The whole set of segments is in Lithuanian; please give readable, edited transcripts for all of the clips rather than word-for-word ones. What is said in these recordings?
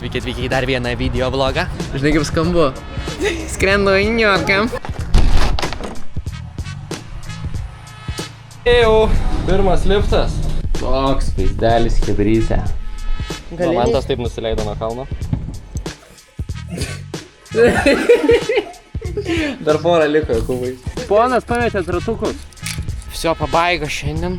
Sveiki atvykę į dar vieną video vlogą. Žinai kaip skambu? Skrendu į Niujorką. Ėjau, pirmas liftas. Toks pizdelis chebryse. Man tas taip nusileido nuo kalno. Dar porą liko, kubai. Ponas pametė ratukus. Всё, pabaiga šiandien.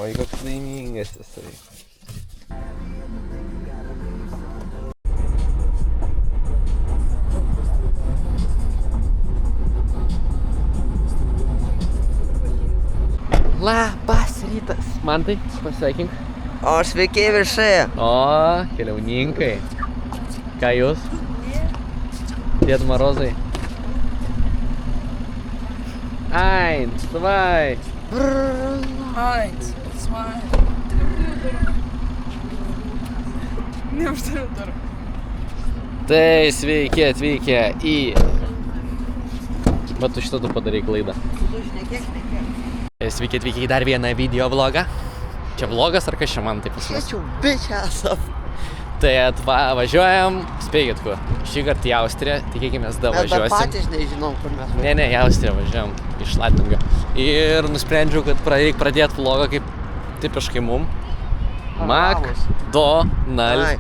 Oi, koks laimingas jisai. Labas rytas. Mantai, pasveikink. O, sveiki viršai. O, keliauninkai. Ką jūs? Died Marozai. 1, 2. 1, 2. Neužtariu durų. Tai sveiki atvykę į... Bet tu šitą tu padarai klaidą. Sveiki atvykę į dar vieną video vlogą. Čia vlogas ar kas čia man taip pasiūlys? Čia bičiasam. Tai važiuojam, spėkit kur. Šį kartą į Austriją, tikėkimės da važiuosim. Mes patys nežinom, kur mes važiuojam. Ne, į Austriją važiuojam, iš Latvių. Ir nusprendžiau, kad reikia pradėti vlogą kaip tipiškai mum. McDonald'e.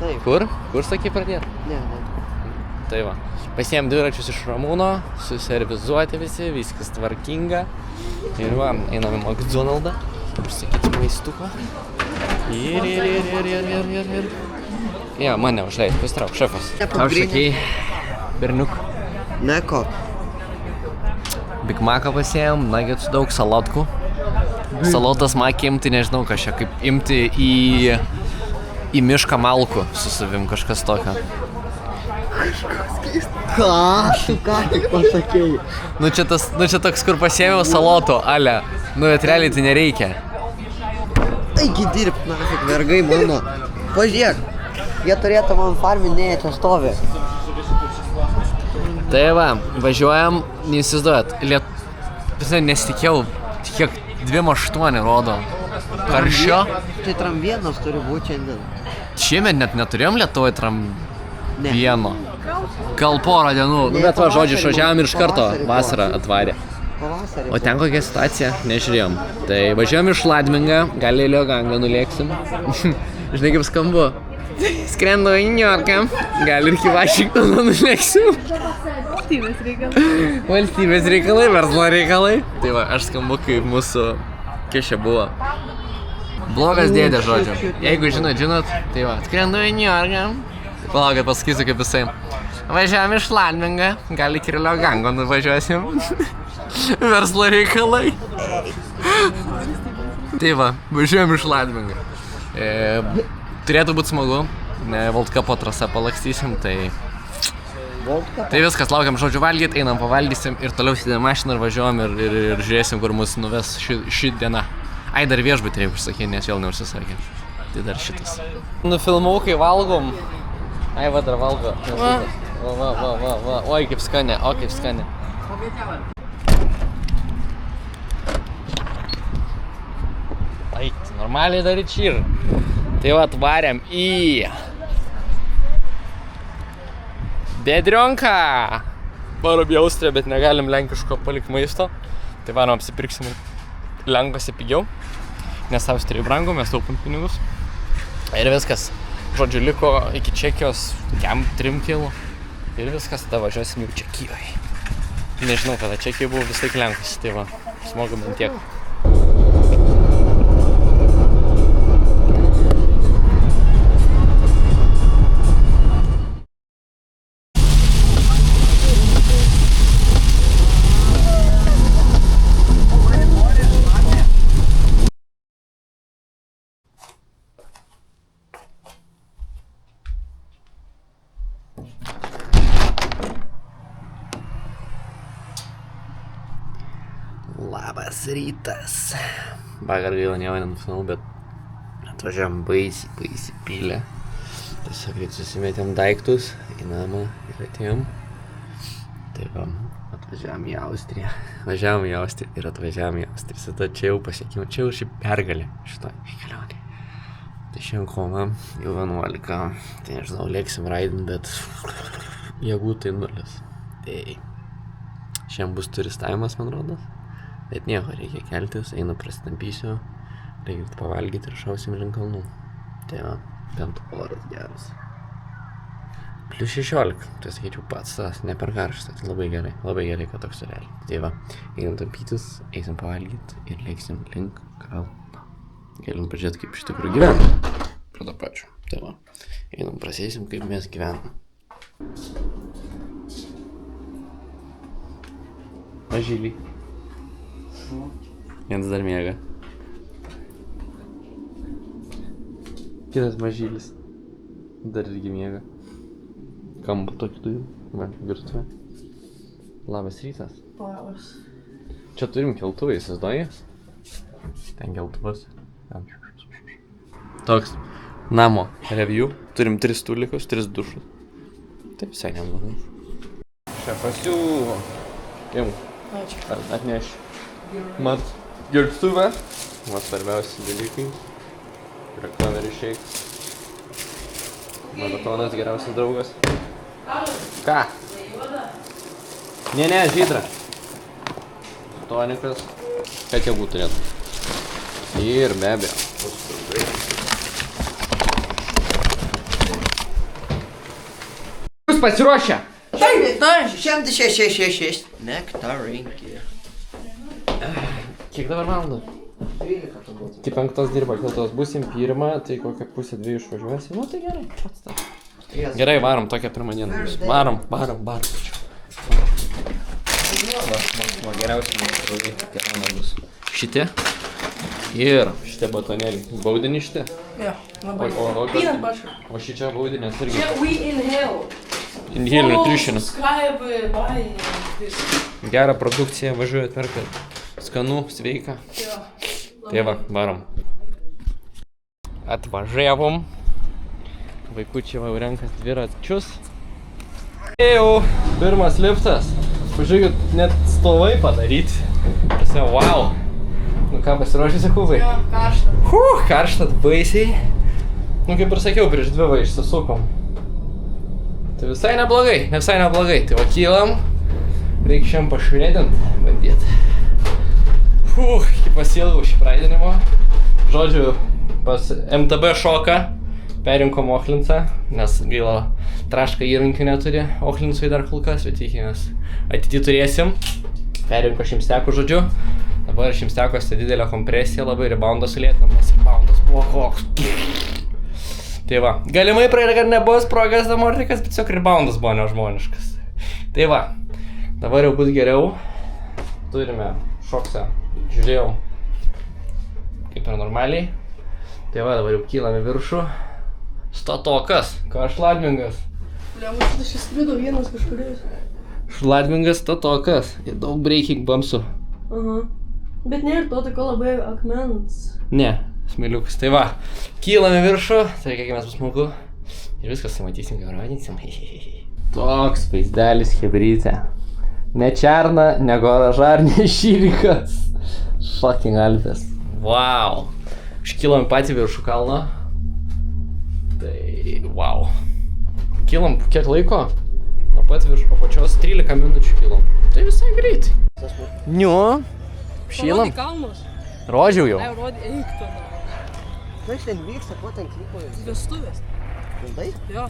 Taip. Kur? Kur sakai pradėti? Ne. Tai va. Pasiėm dviračius iš Ramūno, suservizuoti visi, viskas tvarkinga. Ir va, einam į McDonald'ą, užsakyti maistuko. Ir. Ja, mane užleid, pasitrauk, šefas. Aš sakei, berniuk. Ne ko. Big Mac'ą pasiėm, nuggetsų daug, salatkų. Salotas Mac'į imti, nežinau ką čia, kaip imti į mišką malkų su savim, kažkas tokio. Ką? Tu ką tik pasakei? Nu čia toks, kur pasiėmiau saloto, ale. Nu, bet realiai tai nereikia. Taigi dirbt, nafik, vergai mano. Pažiūrėk, jie turėtų man farminėje čia stovi. Tai va, važiuojam, neįsivaizduojat, nesitikėjau, kiek 2,8 rodo. Karščio. Tai tramvienas turi būti šiandien. Šiemet net neturėjom Lietuvoje tramvieno. Gal porą dienų, bet va, žodžiu, išvažiavom ir iš karto vasarą atvarė. Pavasarį. O ten kokia situacija, nežiūrėjom. Tai važiuojam iš Ladmingą, gal į Liogangą nulėksim. Žinai kaip skambu? Skrendu į Niujorką, gal ir iki Vašingtono nulėksim. Valstybės reikalai. Valstybės reikalai, verslo reikalai. Tai va, aš skambu kaip mūsų, kas čia buvo. Blogas dėdė, žodžiu. Jeigu žinot, tai va, skrendu į Niujorką. Palaukit, pasakysiu kaip visai. Važiavam iš Ladmingą, gal iki Liogango nuvažiuosim. Verslo reikalai. Tai va, važiuojam iš Ladmingą. Turėtų būti smagu. World Cupo trasą palakstysim, tai... Tai viskas, laukiam žodžiu valgyti, einam pavalgysim ir toliau sėdėm mašiną ir važiuojam ir žiūrėsim, kur mus nuves ši diena. Ai, dar viešbutį reikia užsakyti, nes vėl neužsisakė. Tai dar šitas. Nufilmau, kai valgom. Ai, va, dar valgo. Va. Oi, kaip skanė, kaip skanė. Ai, normaliai daryt šir. Tai va, atvariam į... Bedrionką. Varom į Austriją, bet negalim lenkiško palikti maisto. Tai varom apsipirksim Lenkose pigiau. Nes Austrijai brangu, mes taupam pinigus. Ir viskas. Žodžiu, liko iki Čekijos 3 kilų. Ir viskas, tada važiuosim jau Čekijoje. Nežinau, kada Čekijoj buvo vis laik Lenkose, tai va, smogam ant tiek. Labas rytas. Vakar gaila nieko nenufilmavau, bet atvažiavam baisiai pylę. Tiesiog greit susimetėm daiktus į namą ir atėjom. Tai va, Atvažiavom į Austriją. Važiavom į Austriją ir atvažiavom į Austriją. Tada čia jau pasiekime, čia jau šiaip pergalė šitoj kelionė. Tai šiandien koma, jau 11. Tai nežinau, lėksim raidint, bet jėgų tai 0. Tai šiandien bus turistavimas, man rodos. Bet nieko, reikia keltis, einu prasitampysiu, reikia pavalgyti ir šausim link kalnų. Tai va, bent oras geras. Plius 16, tai sakyčiau pats tas, ne per karštas, labai gerai, kad toks realiai. Tai va, einam tampytis, eisim pavalgyti ir lėksim link kalno. Galim pažiūrėti, kaip iš tikrųjų gyvenam. Prie to pačio. Tai va, einam praseisim, kaip mes gyvenam. Mažylį. Vienas dar miega. Kitas mažylis. Dar irgi miega. Kampu tokį turiu. Man, virtuvė. Labas rytas. Labas. Čia turim keltuvą, įsivaizduoji? Ten keltuvas. Toks namo review. Turim 3 stūlikus, 3 dušus. Tai visai neblogai. Šefasiu. Imk. Ačiū. Atnešiu. Mat, gertuvę. Mat, svarbiausi dalykai. Recovery shake. Maratonas geriausias draugas. Ką? Ne, žydra. Tonikas. Kad jėgų turėtų. Ir be abejo. Jūs pasiruošę? Taip, 106. Nektarininkė. Kiek dabar valandų? 13 turbūt. Iki 5 dirba keltos. Būsim pirmą, tai kokią pusę 2 išvažiuosim. Nu tai gerai, pats tas. Gerai, varom, tokią pirmą dieną bus. Varom. Va, geriausiai mūsų draugai kelionė bus. Šitie ir šitie batonėliai. Baudini šitie? Jo, labai. Peanut butter. O šičia baudinės irgi. Čia we inhale. Inhale nutrition. Subscribe, buy this. Gerą produkciją, važiuojat perkat. Skanu, sveika. Jo. Tai va, varom. Atvažiavom. Vaikučiai va renkas dviračius. Jau, pirmas liftas. Pažiūrėkit, net stovai padaryti. Prasme, wow. Nu ką, pasiruošėsi kubai? Jo, karšta. Karšta baisiai. Nu kaip ir sakiau, prieš 2 va išsisukom. Tai visai neblogai. Tai va kylam. Reikia šiandien pašrėdint, bandyt. Iki pasilgau šį praidinimo. Žodžiu, pas MTB šoką perinkom Ohlincą, nes gaila trašką įrankių neturi Ohlincui dar kol kas, bet tikimės ateity turėsim. Perinko šimstekų žodžiu. Dabar šimstekose didelė kompresija, labai reboundas sulėtinamas, reboundas buvo koks. Tai va, galimai praeitą kad nebuvo sprogas damortikas, bet tiesiog reboundas buvo nežmoniškas. Tai va, dabar jau bus geriau. Turime šoksą. Žiūrėjom kaip ir normaliai. Tai va, dabar jau kylam į viršų. Statokas, ką šladmingas. Mūsų šis skrido vienas kažkuris. Šladmingas statokas ir daug breaking bumpsų. Aha. Bet ne ir to tokio labai akmens. Ne, smėliukas. Tai va, kylam į viršų, tai kiek mes bus smagu. Ir viskas matysim, ką rodinsim. Toks vaizdelis hebrytė. Ne černa, ne goražar, ne šyrikas. Fucking Alpės. Wow. Iškilom patį viršų kalną. Tai wow. Kilom kiek laiko? Nuo pat viršų apačios 13 minučių kilom. Tai visai greitai. Niu. Šylam. Parodai kalnus. Rodžiau jau. Ne, rodai, eik tada. Kas ten vyksta, ko ten klipoja? Vestuvės. Rimtai? Jo.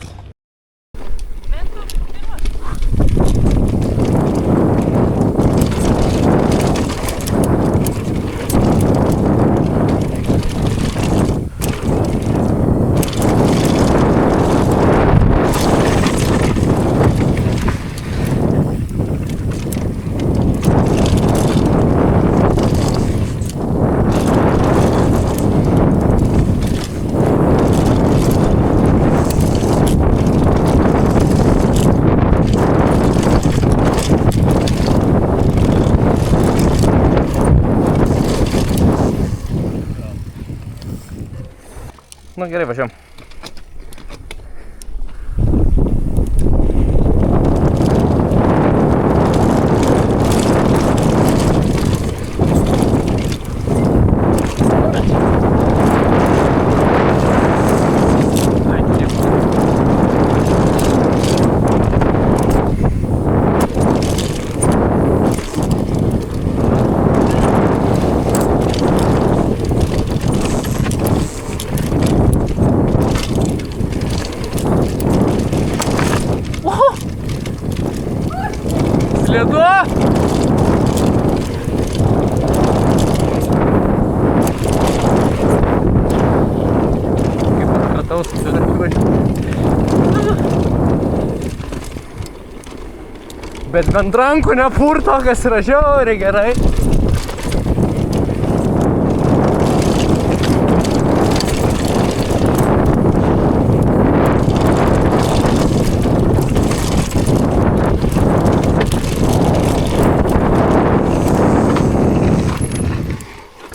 Nu gerai, važiuojam. bet bent rankų nepurto, kas yra žiauriai gerai.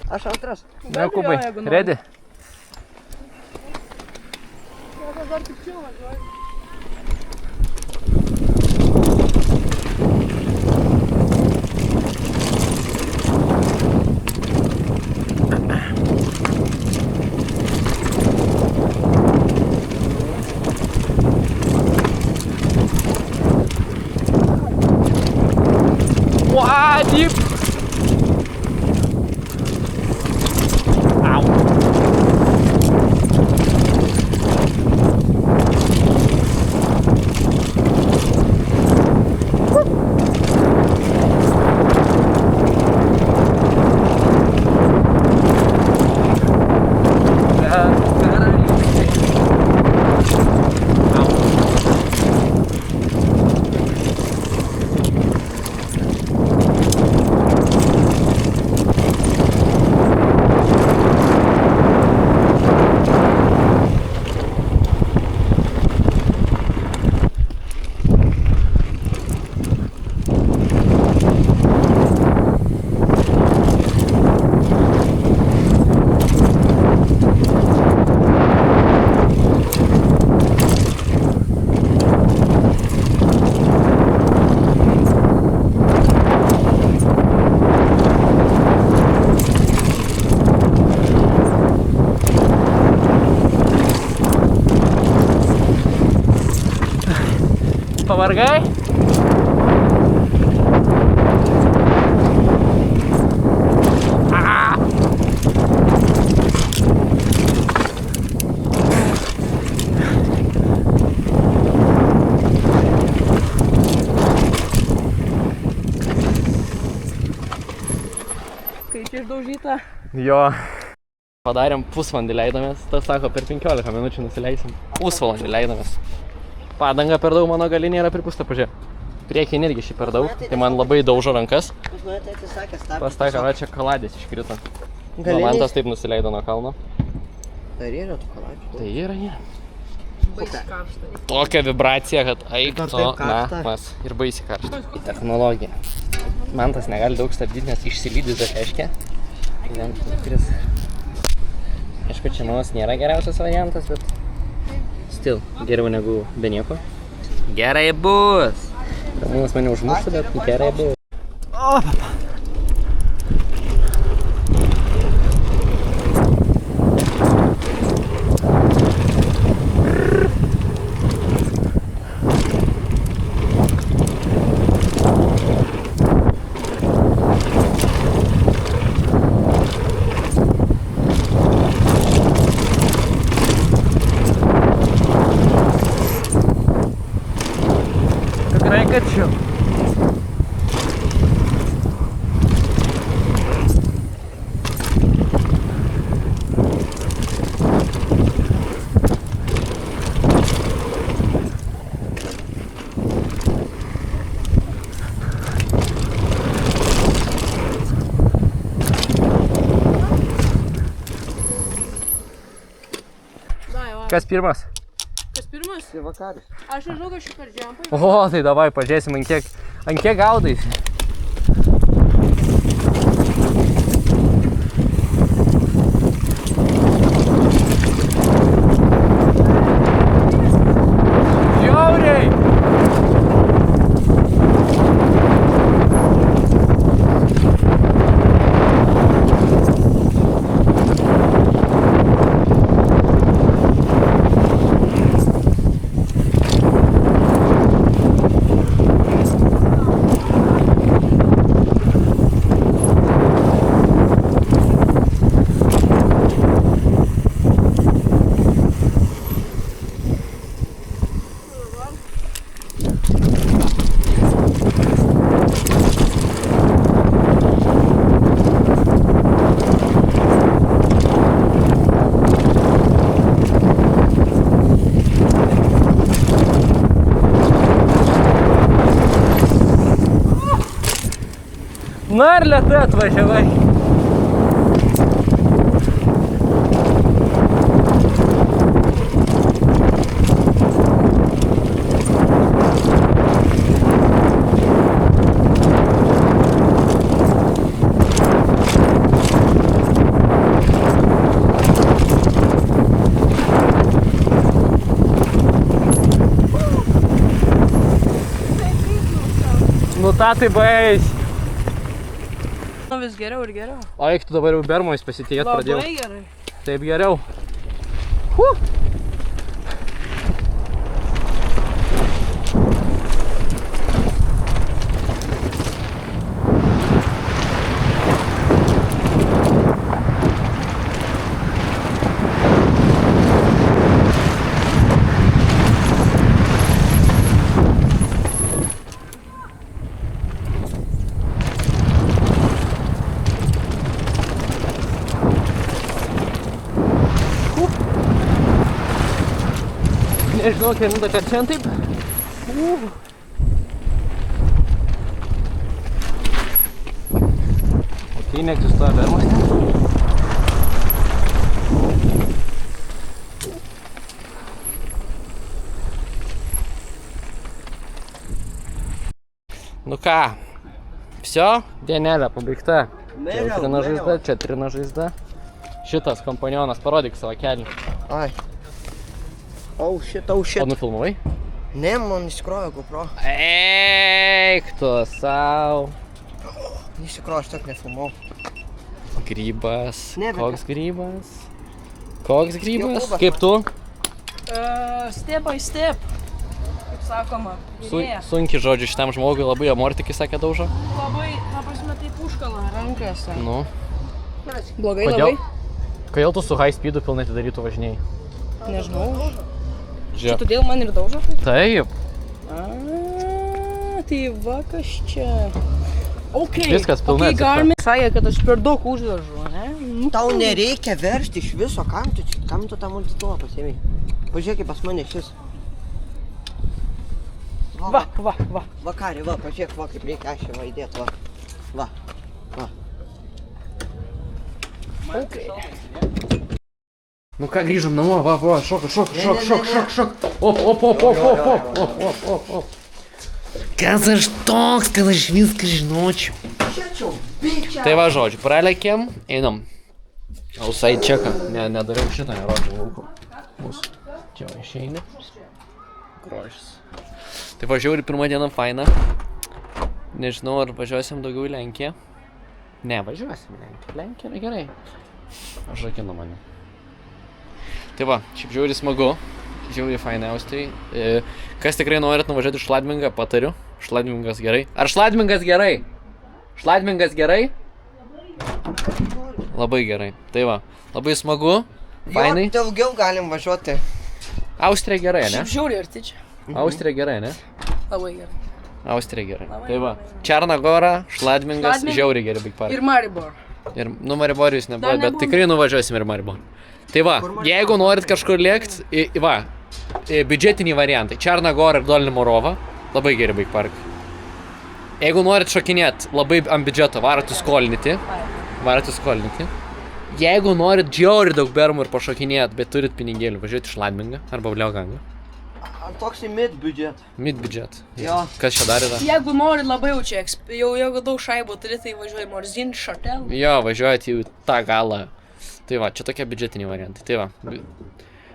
Aš antras. Ne, Kubai, ready? Dar tik čia važiuoju. Wow, deep! Au! Pavargai? Kai čia išdaužyta. Jo. Padarėm pusvalandį leidomės, tas sako per 15 minučių nusileisim. Pusvalandį leidomės. Padanga per daug, mano galinė yra pripūsta, pažiūrėk. Priekį irgi šį per daug, tai man labai daužo rankas. Jūs norite atsisakė stabdį. Pastaka, va čia kaladės iškrito. Galinės? Mantas taip nusileido nuo kalno. Tai yra tų kaladžių. Tai yra, ne. Baisiai karšta. Tokia vibracija, kad eik, Dar to, taip karšta. na, mas ir baisiai karšta. Technologija. Mantas negali daug stabdyti, nes išsilydys dar reiškia. Aišku, čia manas nėra geriausias variantas, bet still, geriau negu be nieko. Gerai bus! Ramūnas mane užmuštų, bet gerai bus. O, papa. Качу. Kas pirmas? Kas pirmas? Tai vakaris. Aš nežinau, kad šį per džempai. O, tai davai, pažiūrėsim, ant kiek gaudais. Žiauriai! Na ir lėtai atvažiavai. Nu tą tai bais. Vis geriau ir geriau. O eik tu dabar jau bermojus pasitikėt pradėjau. Labai gerai. Taip geriau. Nežinau, kelintą kartą šiandien taip. Ok, neegzistuoja bermas. Nu ką, всё, dienelė pabaigta. Čia trina žaizda, čia trina žaizda. Šitas kompanionas, parodyk savo kelį. Ai. Oh shit, oh shit. O nufilmavai? Ne, man išsikrojo GoPro. Eik tu sau. Išsikrojo, aš tiek nefilmau. Grybas. Ne, bet- Koks grybas? Koks grybas? Jokūbas. Kaip tu? Step by step. Kaip sakoma. Gerėja. Sunkiai žodžiu šitam žmogui, labai amortikį sakė daužo. Labai, ta prasme, taip užkala rankas. Nu. Blogai Kodėl? labai. Kodėl tu su high speedu pilnai atidarytų važinėjai? Nežinau. Čia Žiūrėk. todėl man ir daužo? Taip. Tai va kas čia. Okay. Viskas pilnai Okay, Garmin sakė, kad aš per daug užvežu, ne? Nu, Tau nereikia veršti iš viso, kam tu tą multitulą pasiėmei? Pažiūrėk, pas mane šis. Va. Vakarį, va, pažiūrėk, va, kaip reikia aš va įdėt, va. Va, va. Okay. Nu ką, grįžom namo, va, šok. Op. Kas aš toks, kad aš viską žinočiau. Šiačiau, bičia. Tai va, žodžiu, pralekėm, einam. Ausai čeką. Nedariau šitą, nerodžiau lauko. Mūsų. Čia va išeini. Grožis. Tai važiuoju pirmą dieną faina. Nežinau, ar važiuosim daugiau į Lenkiją. Ne, važiuosim į Lenkiją. Lenkija yra gerai. Aš rakinu mane. Tai va, šiaip žiauriai smagu. Žiauriai fainai Austrijai. Kas tikrai norit nuvažiuoti į Šladmingą, patariu. Šladmingas gerai. Ar Šladmingas gerai? Šladmingas gerai? Labai gerai. Tai va, labai smagu. Fainai. Jo, daugiau galim važiuoti. Austrija gerai, ne? Šiaip žiauriai arti čia. Austrija gerai, ne? Labai gerai. Austrija gerai. Tai va, Černagora, Šladmingas, Šladming- žiauriai gerai Big Park. Ir Maribor. Ir nu Mariborį jūs nebuvo, Dar bet nebuvom. tikrai nuvažiuosim ir Mariborį. Tai va, jeigu norit kažkur lėkt, biudžetiniai variantai. Černagora ir Dolny Morova, labai geri Big Park. Jeigu norit šokinėt labai ant biudžeto, varat skolinti. Jeigu norit džiauriai daug bermų ir pašokinėt, bet turit pinigėlių, važiuoti į Šladmingą arba Vliogangą. Toks į mid-budget. Mid-biudžet. Jo. Kas čia dar yra? Jeigu nori labai jau čia, jeigu daug šaibų turi, tai važiuoji Morzin, Šartel. Jo, važiuojat į tą galą. Tai va, čia tokie biudžetiniai variantai. Tai va.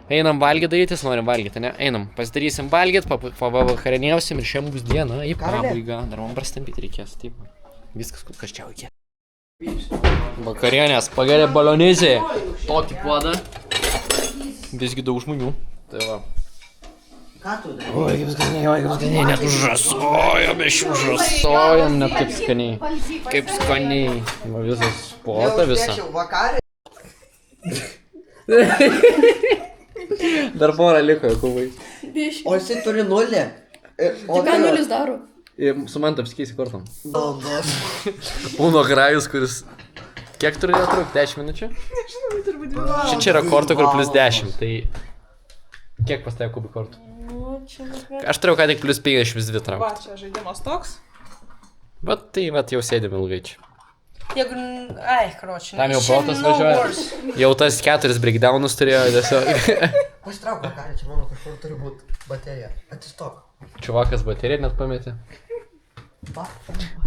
Einam valgyt darytis, norim valgyti, ne? Einam, pasidarysim valgyt, pavakarinėsim ir šiandien bus diena į pabaigą. Dar man prastampyti reikės, taip. Viskas, kas čia iki. Vakarienės, pagerė balionizė. Tokį puodą. Visgi daug žmonių. Tai va. Ką tu darai? Oi, kaip skaniai, net užrasojam, iš užrasojam, net kaip skaniai. Kaip skaniai. Va visas puota visą. Vakarį. Dar porą liko, Jokūbai. O jisai turi nulį. O Ką nulis daro? Su man apsikeisi kortom. Valandos. Uno grajus, kuris... Kiek turėjo trukti? 10 minučių? Nežinau, turbūt 2 valandas. Čia yra kortų, kur plus 10, tai... Kiek pas tave kubi kortų? Nu, čia labai. Aš turėjau ką tik plus 52 Va, traukti. čia žaidimas toks. Bet tai vat jau sėdėm ilgai čia. Jeigu... Ai, karoči. Tam jau protas važiuoja. Jau tas 4 breakdownus turėjo tiesiog. Pasitrauk, ką, čia mano kažkur turi būti baterija. Atsistok. Čiuvakas bateriją net pametė.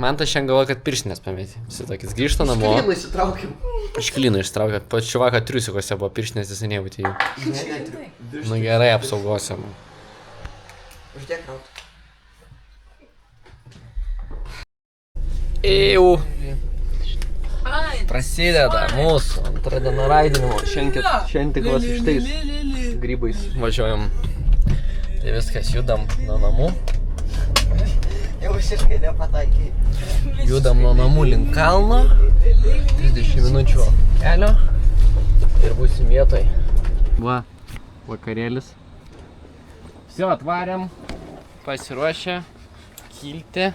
Man tas šiandien galvoja, kad pirštinės pametė. Visi tokis grįžta namo. Šklinų įsitraukiam. Šklinų ištraukė. Pats čiuvaka triusikose buvo pirštinės, jisai nebūtė jų. Nu gerai, apsaugosiam. Uždėk rautą. Jau. Prasideda mūsų antra diena raidinimo. Šiandien tik vas šitais grybais važiuojam. Tai viskas, judam nuo namų. Jau visiškai nepataikiai. Judam nuo namų link kalno. 30 minučių kelio. Ir būsim vietoj. Va, vakarėlis. Visi atvarėm. Pasiruošę. Kilti.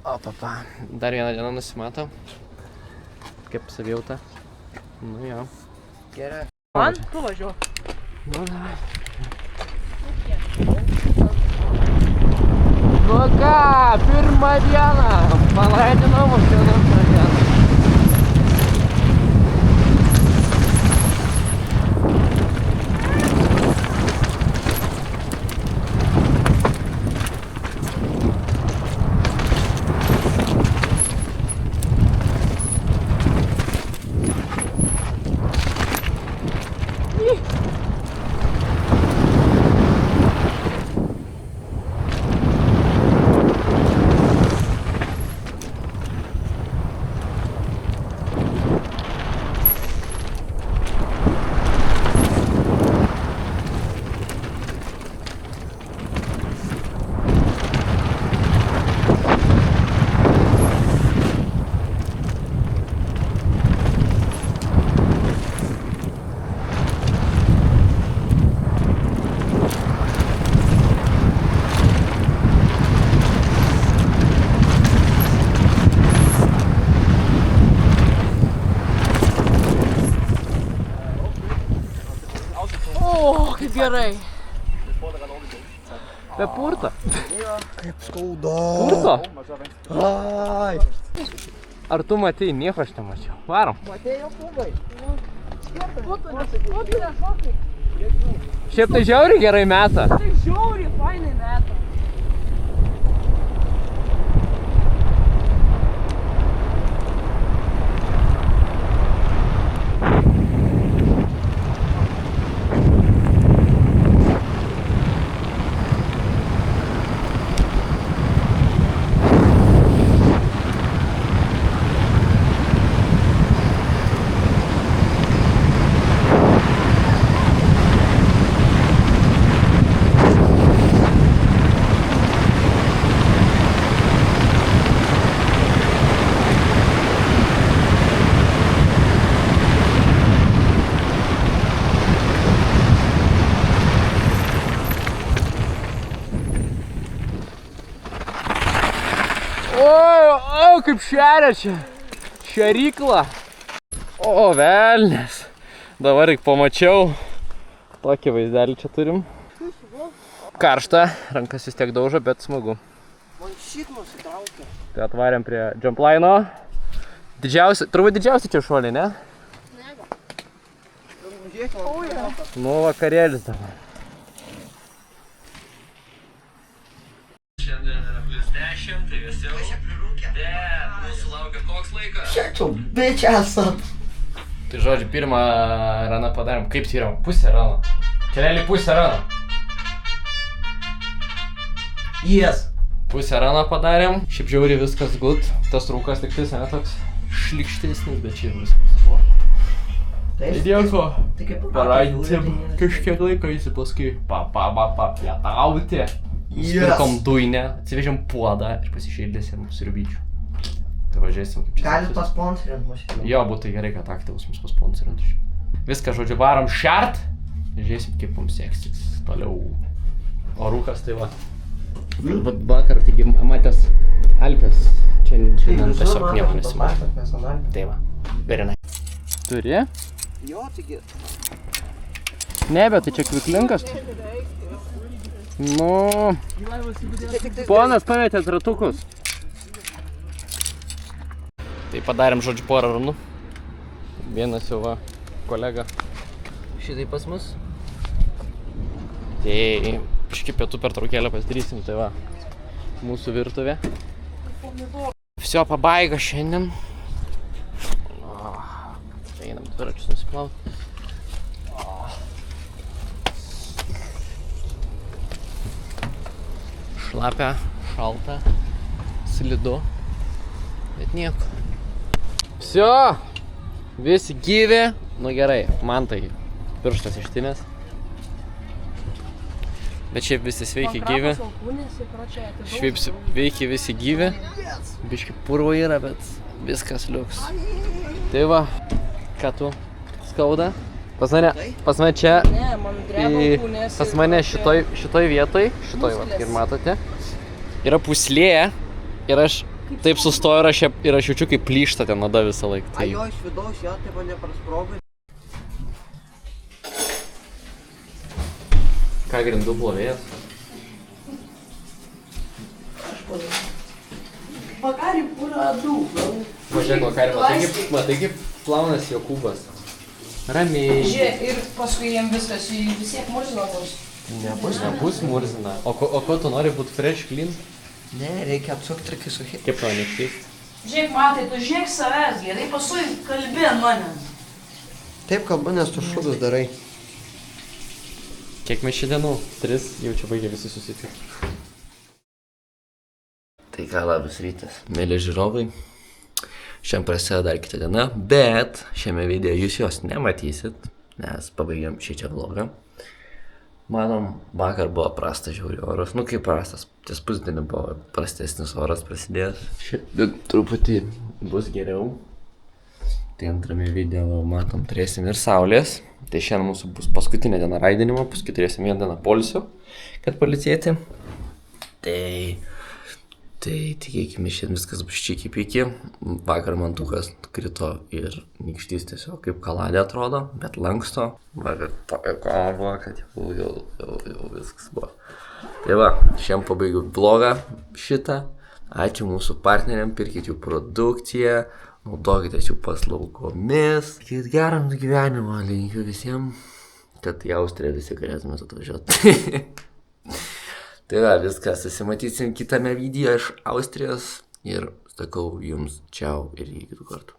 O, papa. Dar vieną dieną nusimato. Kaip savijauta. Nu jo. Gerai. Man? Tu važiuok. Nu, davai. Nu ką, pirmą dieną. Palaidinom, o šiandien antrą dieną. O, kaip gerai. Be purto. Kaip skauda. Purto? Ai. Ar tu matei? Nieko aš nemačiau. Varom. Matėjo kubai. Šiaip tai žiauriai gerai meta. Tai žiauriai fainai meta. O, kaip šeria čia. Šerykla. O, velnės. Dabar tik pamačiau. Tokį vaizdelį čia turim. Karšta, rankas vis tiek daužo, bet smagu. Man šit nusitraukė. Tai atvarėm prie jumpline'o. Turbūt didžiausia čia šuoliai, ne? Nu, vakarėlis dabar. Šiandien yra +10, tai vėsiau. Mūsų laukia koks laikas? Šiačiau, bitch esat. Tai žodžiu, pirmą raną padarėm. Kaip tyriam? Pusę rano. Kelelį pusę rano. Yes. Pusę rano padarėm. Šiaip žiauriai viskas good. Tas rūkas tik tais, ne, toks šlikštesnis, bet čia viskas. Tai dėko. Paraitėm kažkiek laiko įsi paskui papietauti. Nusipirkom duinę, atsivežėm puodą ir pasišildysim sriubyčių. Tai važiuosim kaip čia. Galit pasponsorint mus. Jo, būtų gerai, kad aktyvus mums pasponsorintų. Viską, žodžiu, varom šert. Žiūrėsim, kaip mums seksis toliau. O rūkas tai va. Vakar taigi matęs Alpės. Čia tiesiog nieko nesimatė. Tai va, berinai. Turi? Jo, taigi. Ne, bet tai čia kviklinkas. Nu, ponas pametėt ratukus. Tai padarėm, žodžiu, porą runų. Vienas jau va, kolega šitai pas mus. Tai iški pietų pertraukėlę pasidarysim, tai va, mūsų virtuvė. Viso pabaiga šiandien. Einam dviračius nusiplaut. Šlapia, šalta, slidu, bet nieko. Viso, visi gyvi. Nu gerai, man tai pirštas ištinės. Bet šiaip visi sveiki gyvi. Šiaip sveiki visi gyvi. Biški purvo yra, bet viskas liuks. Tai va, ką tu skauda? Pas mane čia, pas mane šitoj vietoj, šitoj va, ir matote, yra puslė ir aš taip sustoju ir aš jaučiu kaip plyšta ten oda visą laiką. Tai... A jo iš vidaus jo, taip neprasprogai. Ką grindų plovėjas? Vakarį pūra daug. Važiuok, vakarį, matai kaip plaunasi Jokūbas. Ramiai. Žiūrėk, ir paskui jiem viskas, vis tiek murzina bus. Nebus murzina. O ko tu nori būt fresh, clean? Ne, reikia atsukti ir kai suhit. Kaip to nekeisti? Žiūrėk, matai, tu žiūrėk savęs, gerai, paskui kalbė ant manęs. Taip kalbu, nes tu šūdus darai. Kiek mes šią dienų? 3, jau čia baigė visi susitikti. Tai ką, labas rytas, mėly žiūrovai. Šiandien prasideda dar kita diena, bet šiame video jūs jos nematysit, nes pabaigėm šį čia vlogą. Manom, vakar buvo prastas žiauriai oras, nu kaip prastas, ties pusdienį buvo prastesnis oras prasidėjęs. Šiandien truputį bus geriau. Tai antrame video matom, turėsim ir saulės. Tai šiandien mūsų bus paskutinė diena raidinimo, paskui turėsim vieną dieną poilsio, kad pailsėti. Tai tikėkime, šiandien viskas bus čiki-piki. Vakar mantukas krito ir nykštys tiesiog kaip kaladė atrodo, bet lanksto. Vakar tokia kova, kad jau viskas buvo. Tai va, šiandien pabaigiu vlogą šitą. Ačiū mūsų partneriam, pirkit jų produkciją, naudokitės jų paslaugomis. Tikit gerą gyvenimą, linkiu visiems, kad į Austriją visi galėtumės atvažiuoti. Tai va, viskas, susimatysim kitame video iš Austrijos ir sakau jums čiau ir iki kitų kartų.